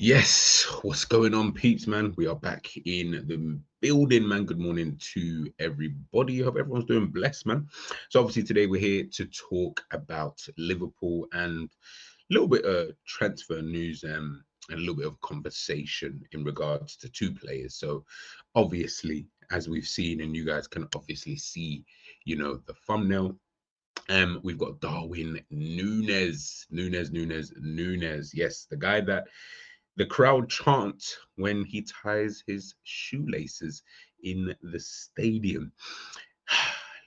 Yes, what's going on, peeps, man? We are back in the building, man. Good morning to everybody. I hope everyone's doing blessed, man. So obviously today we're here to talk about Liverpool and a little bit of transfer news and a little bit of conversation in regards to two players. So obviously, as we've seen, and you guys can obviously see, the thumbnail. We've got Darwin Núñez. Yes, the guy that the crowd chant when he ties his shoelaces in the stadium.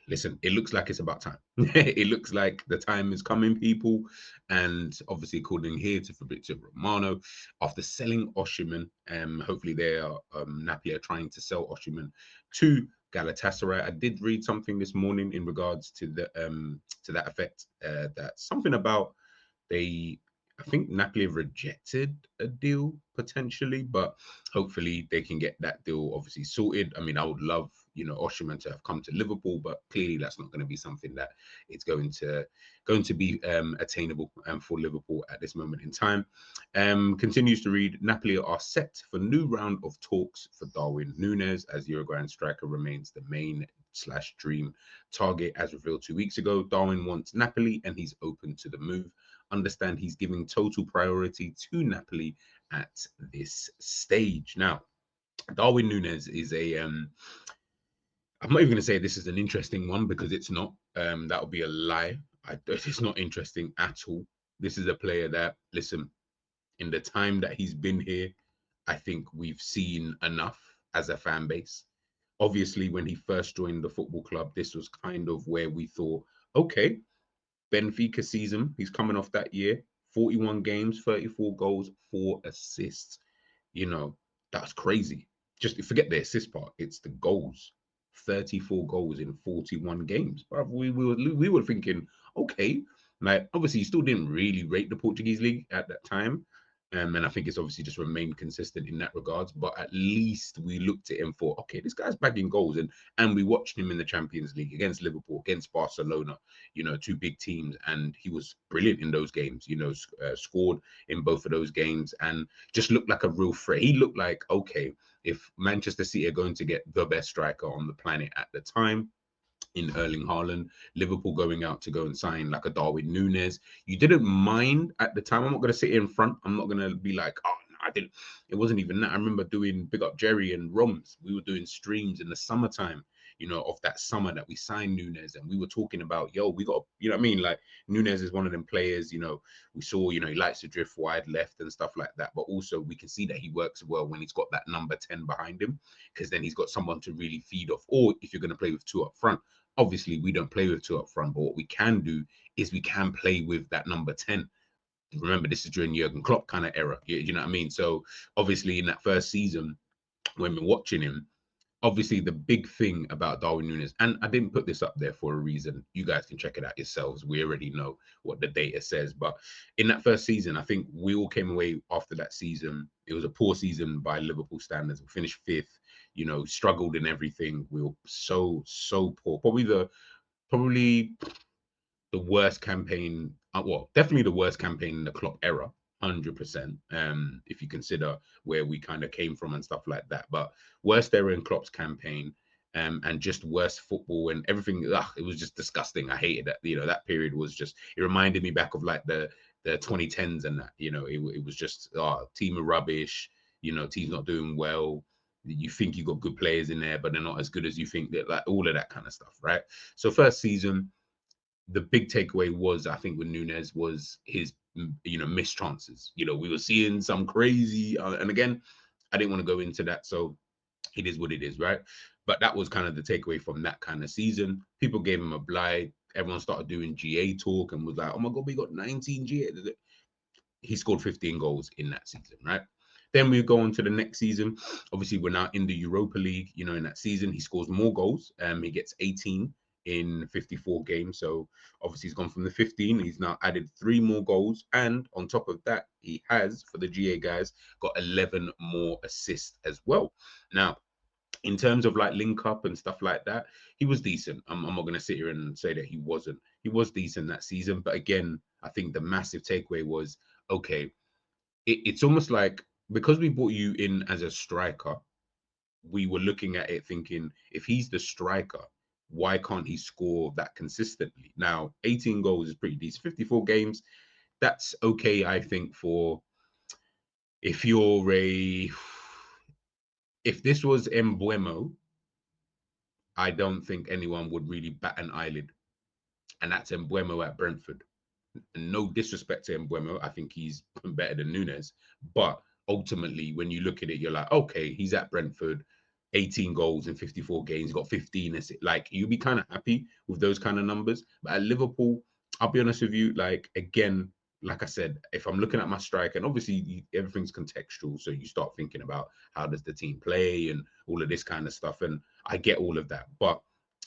Listen, it looks like it's about time. It looks like the time is coming, people. And obviously, according here to Fabrizio Romano, after selling Osimhen, hopefully they are Napoli are trying to sell Osimhen to Galatasaray. I did read something this morning in regards to that effect. That something about they I think Napoli have rejected a deal potentially, but hopefully they can get that deal obviously sorted. I mean, I would love, Osimhen to have come to Liverpool, but clearly that's not going to be something that it's going to be attainable for Liverpool at this moment in time. Continues to read, Napoli are set for new round of talks for Darwin Núñez as Uruguayan striker remains the main slash dream target as revealed 2 weeks ago. Darwin wants Napoli and he's open to the move. Understand he's giving total priority to Napoli at this stage. Now, Darwin Núñez is I'm not even going to say this is an interesting one because it's not. That would be a lie. It's not interesting at all. This is a player that, listen, in the time that he's been here, I think we've seen enough as a fan base. Obviously, when he first joined the football club, this was kind of where we thought, okay, Benfica season. He's coming off that year, 41 games, 34 goals, 4 assists. You know, that's crazy. Just forget the assist part. It's the goals. 34 goals in 41 games. But we were thinking, okay, like obviously he still didn't really rate the Portuguese league at that time. And I think it's obviously just remained consistent in that regards. But at least we looked at him for, okay, this guy's bagging goals. And we watched him in the Champions League against Liverpool, against Barcelona, two big teams. And he was brilliant in those games, scored in both of those games and just looked like a real threat. He looked like, okay, if Manchester City are going to get the best striker on the planet at the time, in Erling Haaland, Liverpool going out to go and sign like a Darwin Núñez. You didn't mind at the time. I'm not going to sit here in front. I'm not going to be like, oh, no, I didn't. It wasn't even that. I remember doing Big Up Jerry and Roms. We were doing streams in the summertime, of that summer that we signed Núñez. And we were talking about, yo, we got, you know what I mean? Like Núñez is one of them players, we saw, he likes to drift wide left and stuff like that. But also we can see that he works well when he's got that number 10 behind him, because then he's got someone to really feed off. Or if you're going to play with two up front, obviously we don't play with two up front, but what we can do is we can play with that number 10. Remember, this is during Jurgen Klopp kind of era. You know what I mean? So obviously in that first season, when we're watching him, obviously the big thing about Darwin Núñez, and I didn't put this up there for a reason. You guys can check it out yourselves. We already know what the data says. But in that first season, I think we all came away after that season. It was a poor season by Liverpool standards. We finished fifth, struggled in everything. We were so poor. Probably the worst campaign, well, definitely the worst campaign in the Klopp era, 100%. If you consider where we kind of came from and stuff like that, but worst era in Klopp's campaign, and just worst football and everything. It was just disgusting. I hated that. That period was just. It reminded me back of like the 2010s and that. It was just team of rubbish. Team's not doing well. You think you got good players in there, but they're not as good as you think. That like all of that kind of stuff, right? So first season, the big takeaway was, I think, with Núñez was his, missed chances. We were seeing some crazy, and again, I didn't want to go into that. So it is what it is, right? But that was kind of the takeaway from that kind of season. People gave him a blight. Everyone started doing GA talk and was like, oh my God, we got 19 GA. He scored 15 goals in that season, right? Then we go on to the next season. Obviously, we're now in the Europa League. In that season, he scores more goals. He gets 18 in 54 games. So obviously, he's gone from the 15. He's now added 3 more goals. And on top of that, he has, for the GA guys, got 11 more assists as well. Now, in terms of like link up and stuff like that, he was decent. I'm not going to sit here and say that he wasn't. He was decent that season. But again, I think the massive takeaway was, okay, it's almost like because we brought you in as a striker, we were looking at it thinking, if he's the striker, why can't he score that consistently? Now, 18 goals is pretty decent. 54 games, that's okay, I think, for if you're a... If this was Mbeumo, I don't think anyone would really bat an eyelid. And that's Mbeumo at Brentford. And no disrespect to Mbeumo, I think he's better than Nunez. But ultimately, when you look at it, you're like, okay, he's at Brentford, 18 goals in 54 games, got 15. Like, you'll be kind of happy with those kind of numbers. But at Liverpool, I'll be honest with you, like, again, like I said, if I'm looking at my strike, and obviously everything's contextual, so you start thinking about how does the team play and all of this kind of stuff. And I get all of that. But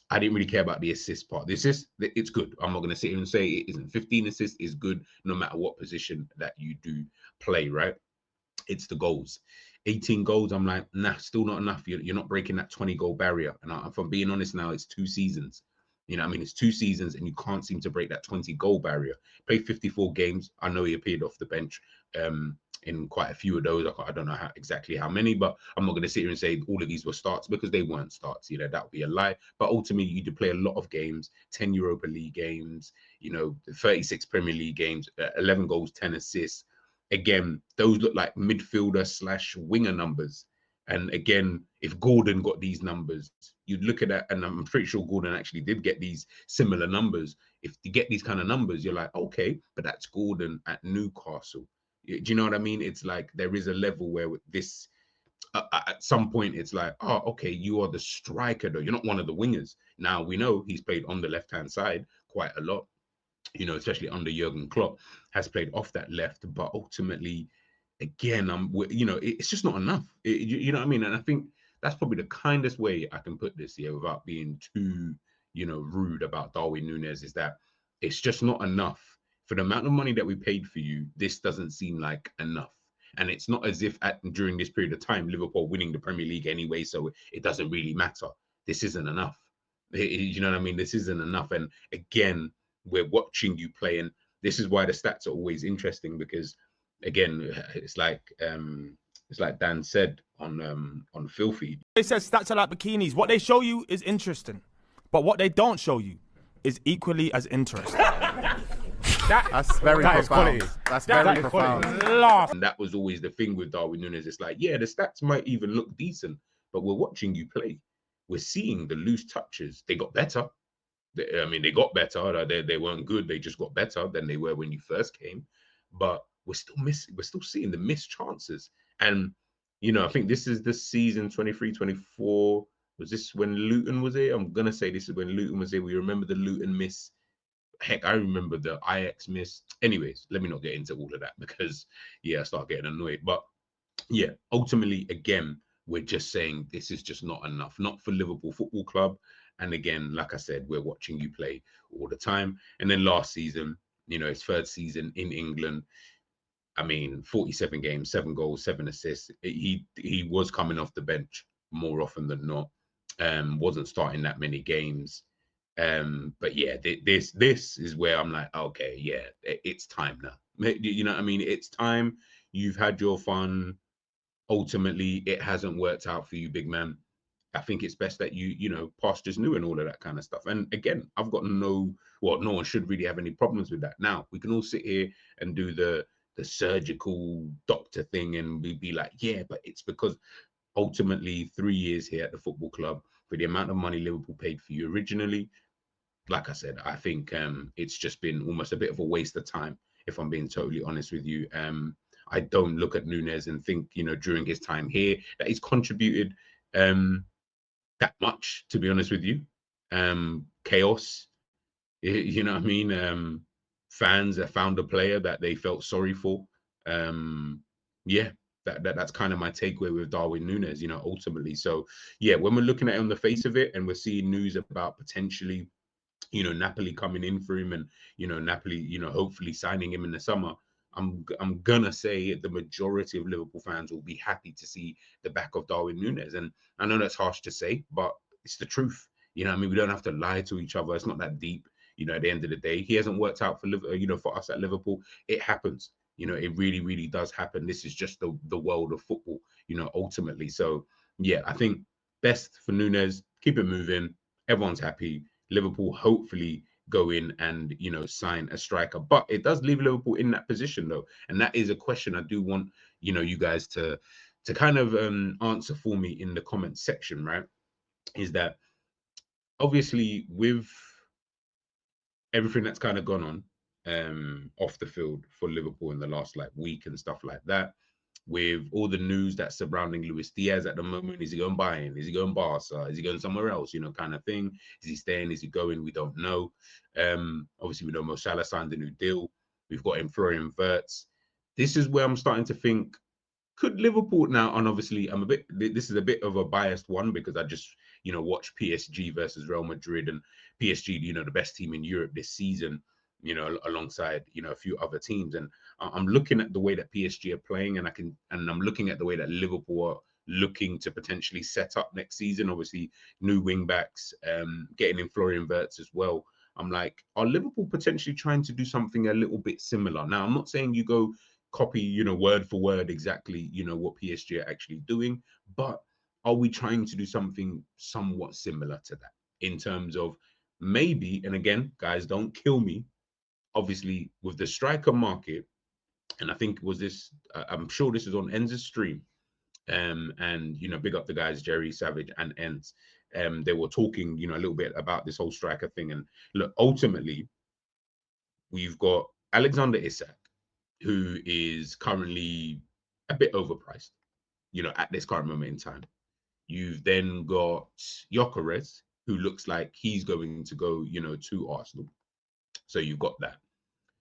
I didn't really care about the assist part. The assist, it's good. I'm not going to sit here and say it isn't. 15 assists is good no matter what position that you do play, right? It's the goals. 18 goals, I'm like, nah, still not enough. You're not breaking that 20-goal barrier. And if I'm being honest now, it's 2 seasons. You know what I mean? It's 2 seasons and you can't seem to break that 20-goal barrier. Played 54 games. I know he appeared off the bench in quite a few of those. I don't know exactly how many, but I'm not going to sit here and say all of these were starts because they weren't starts. You know, that would be a lie. But ultimately, you did play a lot of games, 10 Europa League games, 36 Premier League games, 11 goals, 10 assists. Again, those look like midfielder / winger numbers. And again, if Gordon got these numbers, you'd look at that, and I'm pretty sure Gordon actually did get these similar numbers. If you get these kind of numbers, you're like, okay, but that's Gordon at Newcastle. Do you know what I mean? It's like there is a level where this, at some point, it's like, oh, okay, you are the striker, though. You're not one of the wingers. Now, we know he's played on the left-hand side quite a lot, especially under Jurgen Klopp, has played off that left, but ultimately, again, it's just not enough. You know what I mean? And I think that's probably the kindest way I can put this here without being too, rude about Darwin Núñez, is that it's just not enough. For the amount of money that we paid for you, this doesn't seem like enough. And it's not as if during this period of time, Liverpool winning the Premier League anyway, so it doesn't really matter. This isn't enough. You know what I mean? This isn't enough. And again, we're watching you play, and this is why the stats are always interesting, because again, it's like Dan said on Phil Feed. They said stats are like bikinis. What they show you is interesting, but what they don't show you is equally as interesting. That's very profound. That's very profound. And that was always the thing with Darwin Núñez. It's like, yeah, the stats might even look decent, but we're watching you play. We're seeing the loose touches. They got better. They got better. They weren't good. They just got better than they were when you first came. But we're still missing. We're still seeing the missed chances. And, I think this is the season 23-24. Was this when Luton was here? I'm going to say this is when Luton was here. We remember the Luton miss. Heck, I remember the Ajax miss. Anyways, let me not get into all of that because, I start getting annoyed. But, ultimately, again, we're just saying this is just not enough. Not for Liverpool Football Club. And again, like I said, we're watching you play all the time. And then last season, his 3rd season in England, 47 games, 7 goals, 7 assists. He was coming off the bench more often than not. Wasn't starting that many games. But yeah, this is where I'm like, okay, yeah, it's time now. You know what I mean? It's time. You've had your fun. Ultimately, it hasn't worked out for you, big man. I think it's best that you pastures new and all of that kind of stuff. And again, I've got no one should really have any problems with that. Now, we can all sit here and do the surgical doctor thing and be like, yeah, but it's because ultimately 3 years here at the football club for the amount of money Liverpool paid for you originally, like I said, I think it's just been almost a bit of a waste of time, if I'm being totally honest with you. I don't look at Nunez and think, during his time here that he's contributed that much, to be honest with you. Chaos, you know what I mean? Fans that found a player that they felt sorry for. That's kind of my takeaway with Darwin Núñez, ultimately. So, when we're looking at it on the face of it and we're seeing news about potentially, Napoli coming in for him and, Napoli, hopefully signing him in the summer, I'm gonna say the majority of Liverpool fans will be happy to see the back of Darwin Núñez. And I know that's harsh to say, but it's the truth. We don't have to lie to each other. It's not that deep. At the end of the day, he hasn't worked out for for us at Liverpool. It happens. You know, it really, really does happen. This is just the world of football, you know, ultimately. So yeah, I think best for Nunez, keep it moving. Everyone's happy. Liverpool hopefully go in and, you know, sign a striker. But it does leave Liverpool in that position though. And that is a question I do want, you know, you guys to kind of answer for me in the comment section, right? Is that obviously with everything that's kind of gone on off the field for Liverpool in the last like week and stuff like that, with all the news that's surrounding Luis Diaz at the moment. Is he going Bayern? Is he going Barca? Is he going somewhere else? You know, kind of thing. Is he staying? Is he going? We don't know. Obviously, we know Mo Salah signed a new deal. We've got him Florian Wirtz. This is where I'm starting to think, could Liverpool now, and obviously this is a bit of a biased one because I just, you know, watch PSG versus Real Madrid, and PSG, you know, the best team in Europe this season, you know, alongside, you know, a few other teams. And I'm looking at the way that PSG are playing, and I'm looking at the way that Liverpool are looking to potentially set up next season. Obviously, new wing backs, getting in Florian Wirtz as well. I'm like, are Liverpool potentially trying to do something a little bit similar? Now, I'm not saying you go copy, you know, word for word exactly, you know, what PSG are actually doing, but are we trying to do something somewhat similar to that in terms of maybe, and again, guys, don't kill me, obviously with the striker market, and I think was this, I'm sure this is on Enz's stream, and you know, big up the guys Jerry Savage and Enz. They were talking, you know, a little bit about this whole striker thing, and look, ultimately, we've got Alexander Isak, who is currently a bit overpriced, you know, at this current moment in time. You've then got Gyökeres, who looks like he's going to go, you know, to Arsenal. So you've got that.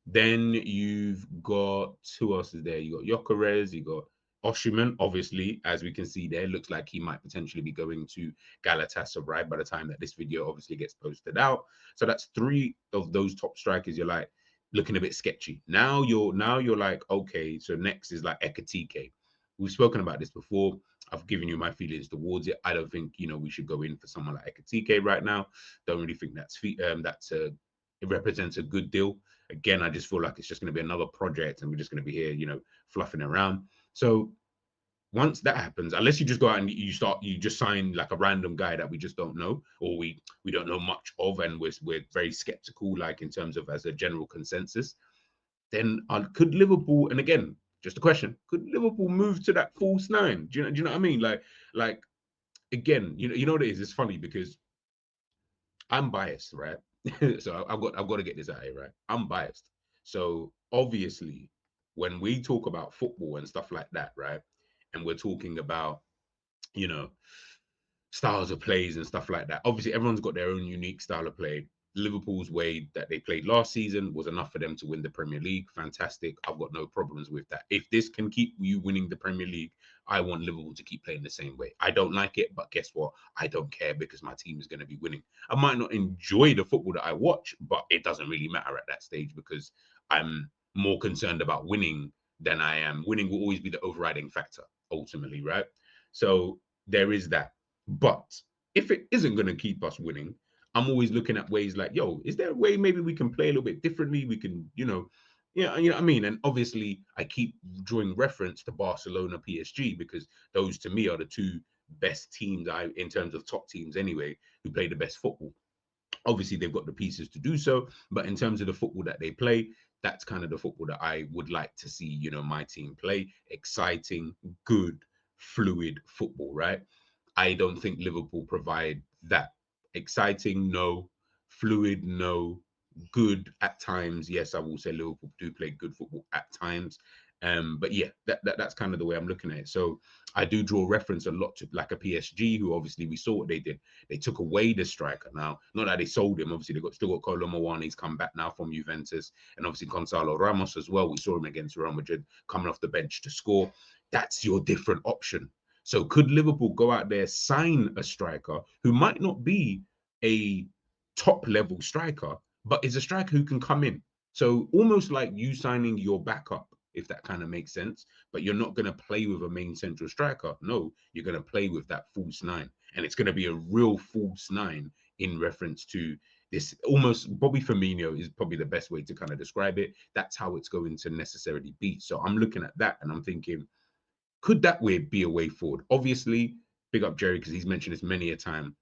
Then you've got, who else is there? You got Gyökeres, you got Osimhen, obviously, as we can see there, looks like he might potentially be going to Galatasaray by the time that this video obviously gets posted out. So that's three of those top strikers. You're like looking a bit sketchy. Now you're like, okay, so next is like Ekitike. We've spoken about this before. I've given you my feelings towards it. I don't think, you know, we should go in for someone like Ekitike right now. Don't really think it represents a good deal. Again, I just feel like it's just going to be another project and we're just going to be here, you know, fluffing around. So once that happens, unless you just go out and you just sign like a random guy that we just don't know, or we don't know much of, and we're very skeptical, like in terms of as a general consensus, then could Liverpool, and again, just a question, could Liverpool move to that false nine? Do you know what I mean? Like again, you know what it is? It's funny because I'm biased, right? So I've got to get this out here, right? I'm biased. So obviously, when we talk about football and stuff like that, right, and we're talking about, you know, styles of plays and stuff like that. Obviously, everyone's got their own unique style of play. Liverpool's way that they played last season was enough for them to win the Premier League. Fantastic. I've got no problems with that. If this can keep you winning the Premier League, I want Liverpool to keep playing the same way. I don't like it, but guess what? I don't care because my team is going to be winning. I might not enjoy the football that I watch, but it doesn't really matter at that stage because I'm more concerned about winning than I am. Winning will always be the overriding factor, ultimately, right? So there is that. But if it isn't going to keep us winning, I'm always looking at ways like, yo, is there a way maybe we can play a little bit differently? We can, you know what I mean? And obviously, I keep drawing reference to Barcelona, PSG, because those to me are the two best teams in terms of top teams anyway, who play the best football. Obviously, they've got the pieces to do so, but in terms of the football that they play, that's kind of the football that I would like to see, you know, my team play. Exciting, good, fluid football, right? I don't think Liverpool provide that. Exciting, no. Fluid, no. Good at times. Yes, I will say Liverpool do play good football at times. But yeah, that's kind of the way I'm looking at it. So I do draw reference a lot to like a PSG, who obviously we saw what they did. They took away the striker. Now, not that they sold him. Obviously, they still got Kolo Muani. He's come back now from Juventus, and obviously Gonzalo Ramos as well. We saw him against Real Madrid coming off the bench to score. That's your different option. So could Liverpool go out there, sign a striker who might not be a top level striker, but is a striker who can come in? So almost like you signing your backup, if that kind of makes sense, but you're not going to play with a main central striker. No, you're going to play with that false nine. And it's going to be a real false nine in reference to this almost Bobby Firmino is probably the best way to kind of describe it. That's how it's going to necessarily be. So I'm looking at that and I'm thinking, could that way be a way forward? Obviously, big up Jerry because he's mentioned this many a time.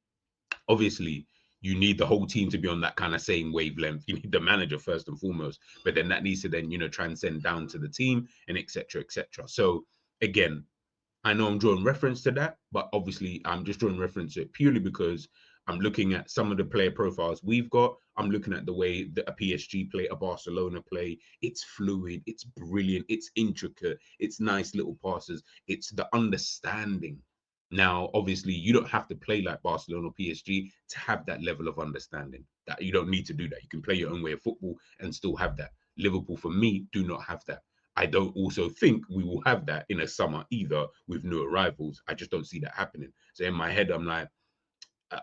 Obviously, you need the whole team to be on that kind of same wavelength. You need the manager first and foremost, but then that needs to then, transcend down to the team and etc. etc. So again, I know I'm drawing reference to that, but obviously I'm just drawing reference to it purely because I'm looking at some of the player profiles we've got. I'm looking at the way that a PSG play, a Barcelona play. It's fluid, it's brilliant, it's intricate, it's nice little passes, it's the understanding. Now, obviously, you don't have to play like Barcelona or PSG to have that level of understanding. That you don't need to do that. You can play your own way of football and still have that. Liverpool, for me, do not have that. I don't also think we will have that in a summer either with new arrivals. I just don't see that happening. So in my head, I'm like,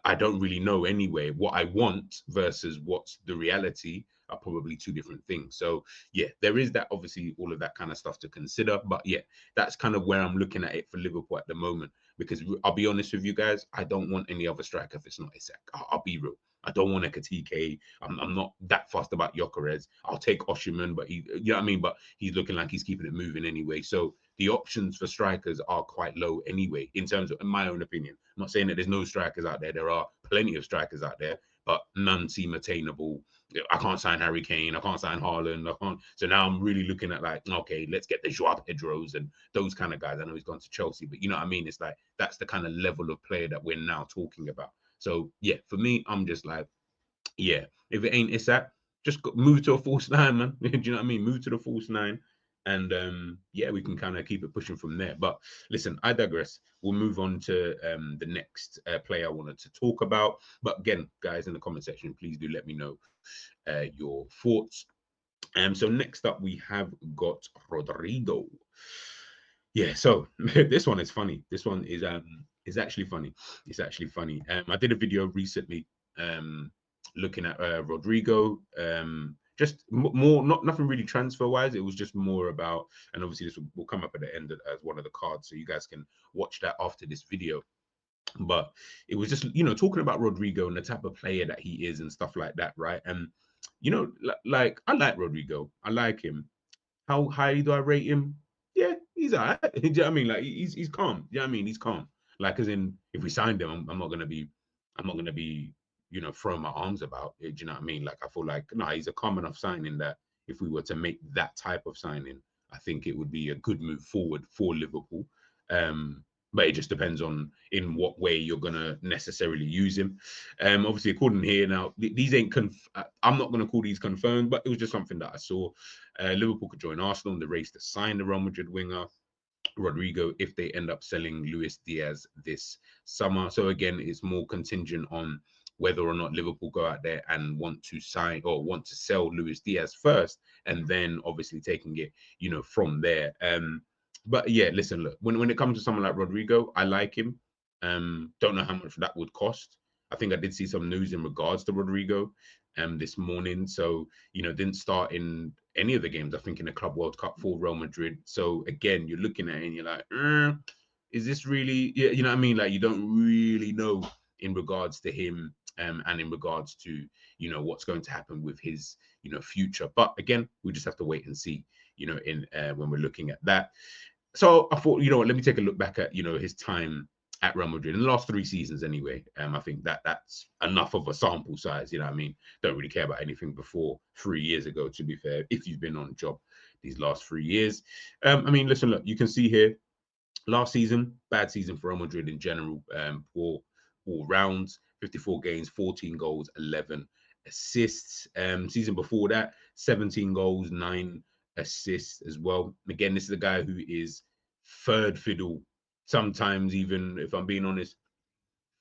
I don't really know anyway. What I want versus what's the reality are probably two different things. So yeah, there is that, obviously all of that kind of stuff to consider. But yeah, that's kind of where I'm looking at it for Liverpool at the moment. Because I'll be honest with you guys, I don't want any other striker if it's not Isak. I'll be real. I don't want Ekatike. I'm not that fussed about Gyökeres. I'll take Osimhen, but you know what I mean? But he's looking like he's keeping it moving anyway. So the options for strikers are quite low anyway, in terms of, in my own opinion. I'm not saying that there's no strikers out there. There are plenty of strikers out there, but none seem attainable. I can't sign Harry Kane. I can't sign Haaland. I can't. So now I'm really looking at like, okay, let's get the Joao Pedros and those kind of guys. I know he's gone to Chelsea, but you know what I mean? It's like, that's the kind of level of player that we're now talking about. So yeah, for me, I'm just like, yeah, if it ain't Isak, just move to a false nine, man. Do you know what I mean? Move to the false nine. And yeah, we can kind of keep it pushing from there. But listen, I digress. We'll move on to the next player I wanted to talk about. But again, guys, in the comment section, please do let me know your thoughts. So next up, we have got Rodrygo. Yeah, so this one is funny. This one is actually funny. It's actually funny. I did a video recently looking at Rodrygo. Just more, not nothing really transfer wise. It was just more about, and obviously this will come up at the end as one of the cards, so you guys can watch that after this video. But it was just, talking about Rodrygo and the type of player that he is and stuff like that, right? And like I like Rodrygo. I like him. How highly do I rate him? Yeah, he's all right. Do you know what I mean? Like he's calm. You know what I mean? He's calm. Like, as in, if we signed him, I'm not gonna be, throwing my arms about it. Do you know what I mean? Like, I feel like, no, he's a calm enough signing that if we were to make that type of signing, I think it would be a good move forward for Liverpool. But it just depends on in what way you're gonna necessarily use him. Obviously, according here now, these ain't I'm not gonna call these confirmed, but it was just something that I saw. Liverpool could join Arsenal in the race to sign the Real Madrid winger Rodrygo if they end up selling Luis Diaz this summer. So again, it's more contingent on whether or not Liverpool go out there and want to sign or want to sell Luis Diaz first, and then obviously taking it, from there. But yeah, listen, look, when it comes to someone like Rodrygo, I like him. Don't know how much that would cost. I think I did see some news in regards to Rodrygo this morning. So, didn't start in any of the games, I think, in the Club World Cup for Real Madrid. So again, you're looking at it and you're like, is this really, yeah, you know what I mean? Like, you don't really know in regards to him and in regards to, what's going to happen with his, future. But again, we just have to wait and see, in when we're looking at that. So I thought, let me take a look back at, his time at Real Madrid in the last 3 seasons anyway. I think that's enough of a sample size, you know what I mean? Don't really care about anything before 3 years ago, to be fair, if you've been on job these last 3 years. I mean, listen, look, you can see here, last season, bad season for Real Madrid in general, poor all rounds, 54 games, 14 goals, 11 assists. Season before that, 17 goals, 9 assists as well. Again, this is a guy who is third fiddle, sometimes even, if I'm being honest,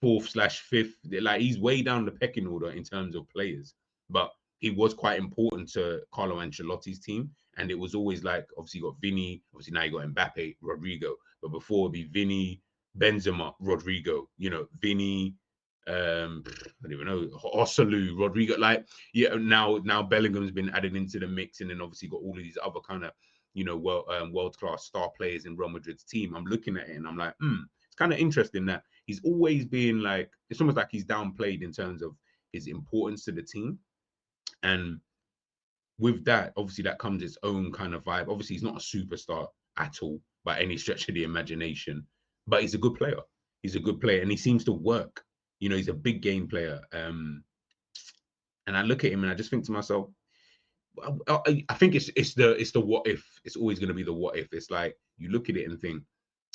4th/5th. Like, he's way down the pecking order in terms of players, but he was quite important to Carlo Ancelotti's team. And it was always like, obviously you got Vinny, obviously now you got Mbappe, Rodrygo, but before it'd be Vinny, Benzema, Rodrygo, Vinny, I don't even know, Osalu, Rodrygo, like, yeah, now Bellingham's been added into the mix, and then obviously got all of these other kind of, world-class star players in Real Madrid's team. I'm looking at it and I'm like, it's kind of interesting that he's always been like, it's almost like he's downplayed in terms of his importance to the team. And with that, obviously, that comes its own kind of vibe. Obviously, he's not a superstar at all by any stretch of the imagination, but he's a good player. He's a good player, and he seems to work. You know, he's a big game player. And I look at him and I just think to myself, I think it's the what if. It's always going to be the what if. It's like you look at it and think,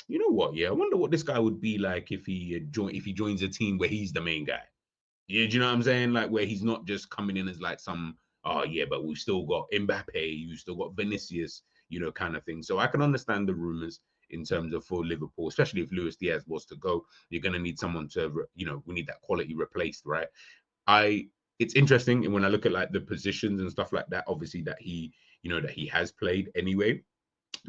you know what? Yeah, I wonder what this guy would be like if he joins a team where he's the main guy. Yeah, do you know what I'm saying? Like where he's not just coming in as like some, oh yeah, but we've still got Mbappe, you've still got Vinicius, you know, kind of thing. So I can understand the rumors in terms of for Liverpool, especially if Luis Diaz was to go, you're going to need someone to, you know, we need that quality replaced, right? It's interesting, and when I look at like the positions and stuff like that, obviously that he, you know, that he has played anyway,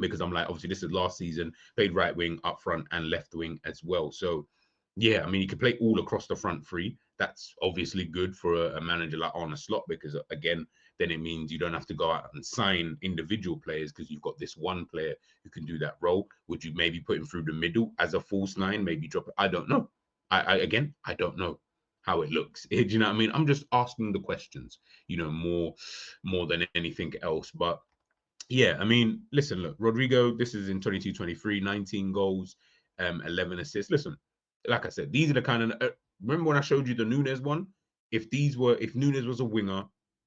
because I'm like, obviously this is last season, played right wing, up front, and left wing as well. So yeah, I mean, you can play all across the front three. That's obviously good for a manager like Arne Slot, because again, then it means you don't have to go out and sign individual players because you've got this one player who can do that role. Would you maybe put him through the middle as a false nine, maybe drop it? I don't know. I don't know how it looks. Do you know what I mean? I'm just asking the questions, you know, more than anything else. But yeah, I mean, listen, look, Rodrygo, this is in 22-23, 19 goals, 11 assists. Listen, like I said, these are the kind of remember when I showed you the Nunez one? If Nunez was a winger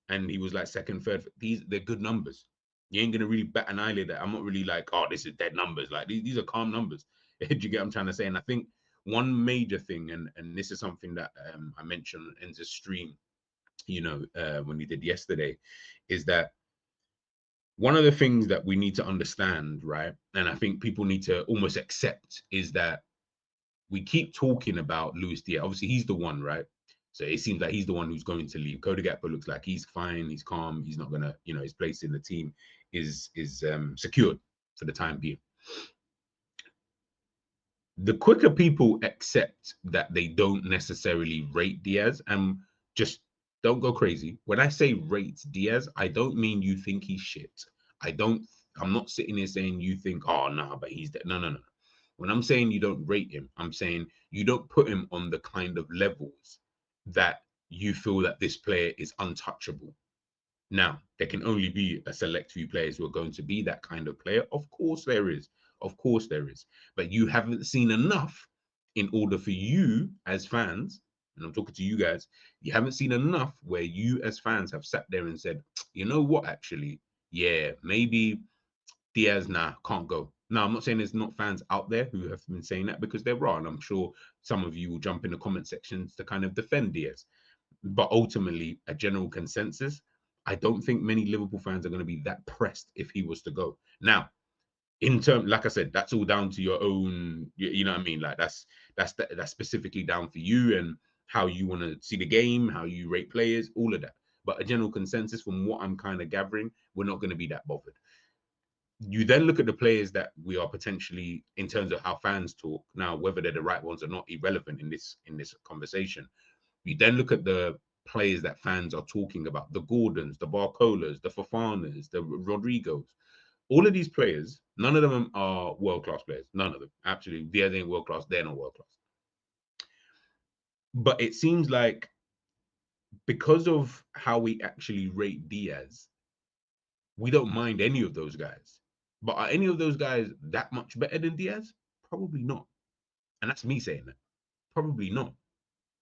and he was like second, third, they're good numbers. You ain't gonna really bat an eyelid at. I'm not really like, oh, this is dead numbers. Like these are calm numbers. Do you get what I'm trying to say? And I think one major thing, and this is something that I mentioned in the stream, you know, when we did yesterday, is that one of the things that we need to understand, right? And I think people need to almost accept is that we keep talking about Luis Diaz. Obviously, he's the one, right? So it seems like he's the one who's going to leave. Cody Gakpo looks like he's fine, he's calm, he's not gonna, you know, his place in the team is secured for the time being. The quicker people accept that they don't necessarily rate Diaz, and just don't go crazy. When I say rate Diaz, I don't mean you think he's shit. I'm not sitting here saying you think, oh no, but he's dead. No. When I'm saying you don't rate him, I'm saying you don't put him on the kind of levels that you feel that this player is untouchable. Now, there can only be a select few players who are going to be that kind of player. Of course there is. Of course there is. But you haven't seen enough in order for you as fans, and I'm talking to you guys, you haven't seen enough where you as fans have sat there and said, you know what, actually, yeah, maybe Diaz, nah, can't go. Now, I'm not saying there's not fans out there who have been saying that, because there are, and I'm sure some of you will jump in the comment sections to kind of defend Diaz. But ultimately, a general consensus, I don't think many Liverpool fans are going to be that pressed if he was to go. Now, in terms, like I said, that's all down to your own, you know what I mean? Like that's specifically down for you and how you want to see the game, how you rate players, all of that. But a general consensus from what I'm kind of gathering, we're not going to be that bothered. You then look at the players that we are potentially, in terms of how fans talk now, whether they're the right ones or not, irrelevant in this conversation. You then look at the players that fans are talking about, the Gordons, the Barcolas, the Fofanas, the Rodrigos. All of these players, none of them are world-class players. None of them. Absolutely. Diaz ain't world-class. They're not world-class. But it seems like because of how we actually rate Diaz, we don't mind any of those guys. But are any of those guys that much better than Diaz? Probably not. And that's me saying that. Probably not.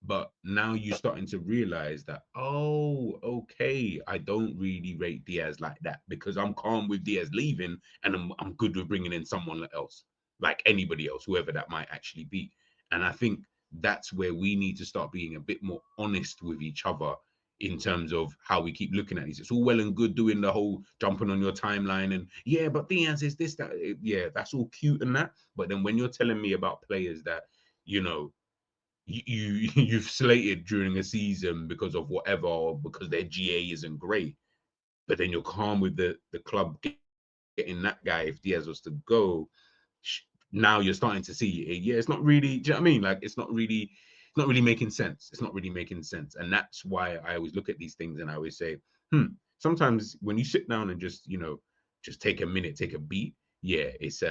But now you're starting to realize that, oh, okay, I don't really rate Diaz like that, because I'm calm with Diaz leaving, and I'm good with bringing in someone else, like anybody else, whoever that might actually be. And I think that's where we need to start being a bit more honest with each other in terms of how we keep looking at these. It's all well and good doing the whole jumping on your timeline and, yeah, but Diaz is this, that. Yeah, that's all cute and that. But then when you're telling me about players that, you know, you've slated during a season because of whatever, or because their GA isn't great, but then you're calm with the club getting that guy if Diaz was to go. Now you're starting to see, yeah, it's not really, do you know what I mean? Like it's not really making sense. It's not really making sense. And that's why I always look at these things and I always say, sometimes when you sit down and just, you know, just take a minute, take a beat, yeah, it's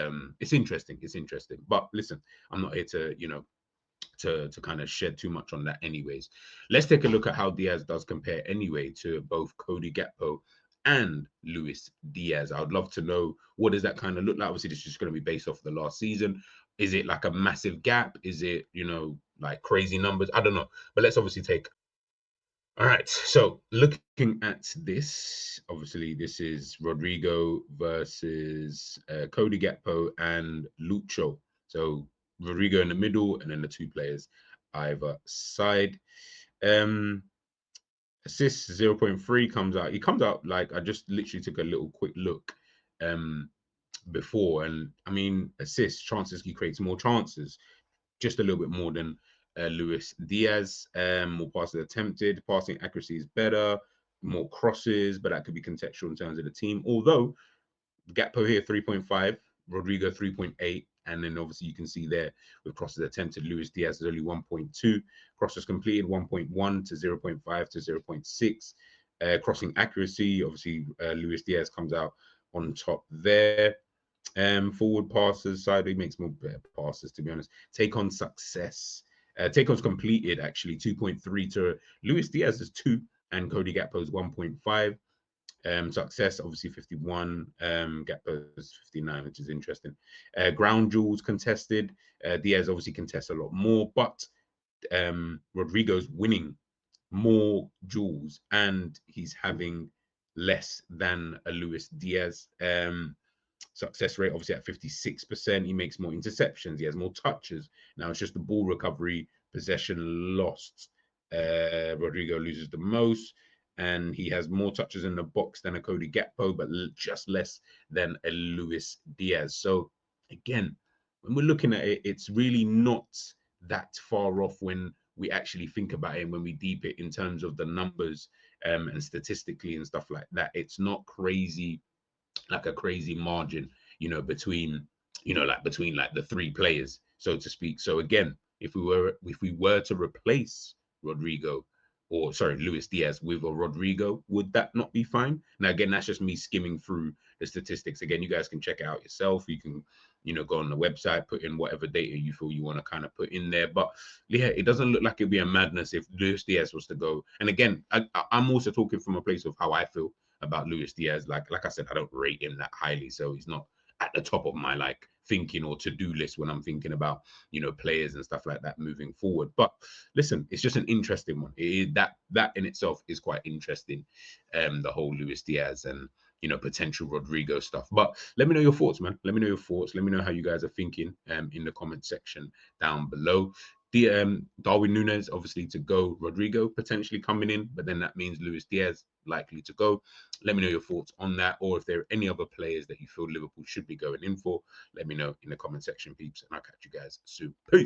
interesting. It's interesting. But listen, I'm not here to, you know, to kind of shed too much on that anyways. Let's take a look at how Diaz does compare anyway to both Cody Gakpo and Luis Diaz. I would love to know, what does that kind of look like? Obviously, this is just going to be based off the last season. Is it like a massive gap? Is it, like crazy numbers? I don't know. But let's obviously take. All right. So looking at this, obviously, this is Rodrygo versus Cody Gakpo and Lucho. So Rodrygo in the middle, and then the two players either side. Assists 0.3 comes out. He comes out like, I just literally took a little quick look before, and I mean, assists, chances, he creates more chances, just a little bit more than Luis Diaz. More passes attempted, passing accuracy is better, more crosses, but that could be contextual in terms of the team. Although Gakpo here 3.5, Rodrygo 3.8, and then obviously you can see there with crosses attempted, Luis Diaz is only 1.2, crosses completed 1.1 to 0.5 to 0.6. Crossing accuracy, obviously Luis Diaz comes out on top there. Forward passes, side, he makes more better passes, to be honest. Take on success, take ons completed actually 2.3 to Luis Diaz is 2, and Cody Gakpo is 1.5. Success obviously 51, Gakpo is 59, which is interesting. Ground duels contested, Diaz obviously contests a lot more, but Rodrygo's winning more duels and he's having less than a Luis Diaz. Success rate obviously at 56%. He makes more interceptions, he has more touches. Now it's just the ball recovery, possession lost. Rodrygo loses the most, and he has more touches in the box than a Cody Gakpo, but just less than a Luis Diaz. So again, when we're looking at it, it's really not that far off when we actually think about it, when we deep it in terms of the numbers and statistically and stuff like that. It's not crazy, like a crazy margin, between, between like the three players, so to speak. So again, if we were to replace Rodrygo, or sorry, Luis Diaz with a Rodrygo, would that not be fine? Now, again, that's just me skimming through the statistics. Again, you guys can check it out yourself. You can, go on the website, put in whatever data you feel you want to kind of put in there. But yeah, it doesn't look like it'd be a madness if Luis Diaz was to go. And again, I'm also talking from a place of how I feel about Luis Diaz. Like I said, I don't rate him that highly, so he's not at the top of my like thinking or to-do list when I'm thinking about players and stuff like that moving forward. But listen, it's just an interesting one. That in itself is quite interesting, the whole Luis Diaz and potential Rodrygo stuff. But let me know your thoughts, man. Let me know your thoughts. Let me know how you guys are thinking in the comment section down below. The Darwin Núñez obviously to go, Rodrygo potentially coming in, but then that means Luis Diaz likely to go. Let me know your thoughts on that, or if there are any other players that you feel Liverpool should be going in for. Let me know in the comment section, peeps, and I'll catch you guys soon. Peace.